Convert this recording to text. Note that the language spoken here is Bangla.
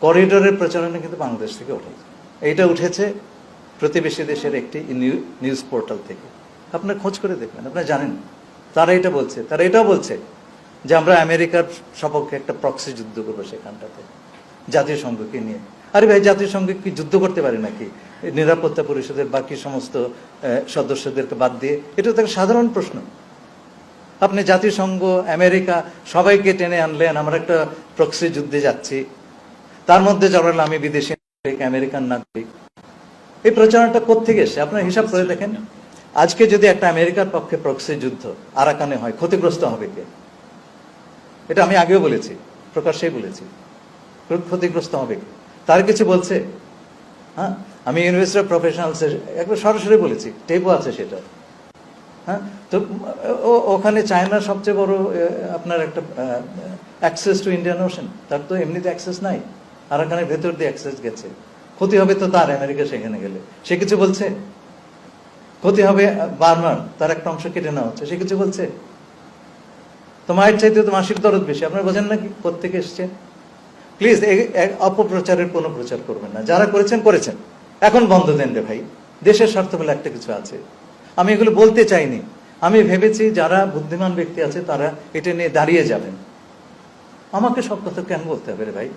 করিডোরের প্রচারণা কিন্তু বাংলাদেশ থেকে উঠেছে। এইটা উঠেছে প্রতিবেশী দেশের একটি নিউজ পোর্টাল থেকে। আপনার খোঁজ করে দেখবেন, আপনারা জানেন তারা এটা বলছে। তারা এটাও বলছে যে আমরা আমেরিকার সপক্ষে একটা প্রক্সি যুদ্ধ করবো সেখানটাতে জাতিসংঘকে নিয়ে। আরে ভাই, জাতিসংঘ কি যুদ্ধ করতে পারে নাকি নিরাপত্তা পরিষদের বাকি সমস্ত সদস্যদেরকে বাদ দিয়ে? এটা তো একটা সাধারণ প্রশ্ন। আপনি জাতিসংঘ, আমেরিকা সবাইকে টেনে আনলেন, আমরা একটা প্রক্সি যুদ্ধে যাচ্ছি, তার মধ্যে জড়ালে আমি বিদেশি নাগরিক, আমেরিকান নাগরিক। এই প্রচারণাটা কোত্থেকে এসে আপনার হিসাব করে দেখেন। আজকে যদি একটা আমেরিকার পক্ষে প্রক্সি যুদ্ধ আরাকানে হয়, ক্ষতিগ্রস্ত হবে কে? এটা আমি আগেও বলেছি, প্রকাশ্যেই বলেছি, ক্ষতিগ্রস্ত হবে কে? তার কিছু বলছে? হ্যাঁ, আমি ইউনিভার্সিটি অফ প্রফেশনালস একবার সরাসরি বলেছি, টেপও আছে সেটা। হ্যাঁ, তো ওখানে চায়নার সবচেয়ে বড় আপনার একটা অ্যাক্সেস টু ইন্ডিয়ান ওশান, তার তো এমনিতে অ্যাক্সেস নাই, আরাকানের ভেতর দিয়ে অ্যাক্সেস গেছে। ক্ষতি হবে তো তার আমেরিকা সেখানে গেলে, সে কিছু বলছে? ক্ষতি হবে বার্মার, তার একটা অংশ কেটে নেওয়া হচ্ছে, সে কিছু বলছে? তো মায়ের চাইতে তো মাসির দরদ বেশি, আপনারা বোঝেন নাকি কোত্থেকে এসছে? প্লিজ অপপ্রচারের কোনো প্রচার করবেন না। যারা করেছেন করেছেন, এখন বন্ধ দেন রে ভাই, দেশের স্বার্থ বলে একটা কিছু আছে। আমি এগুলো বলতে চাইনি, আমি ভেবেছি যারা বুদ্ধিমান ব্যক্তি আছে তারা এটা নিয়ে দাঁড়িয়ে যাবেন। আমাকে সব কথা কেন বলতে হবে রে ভাই?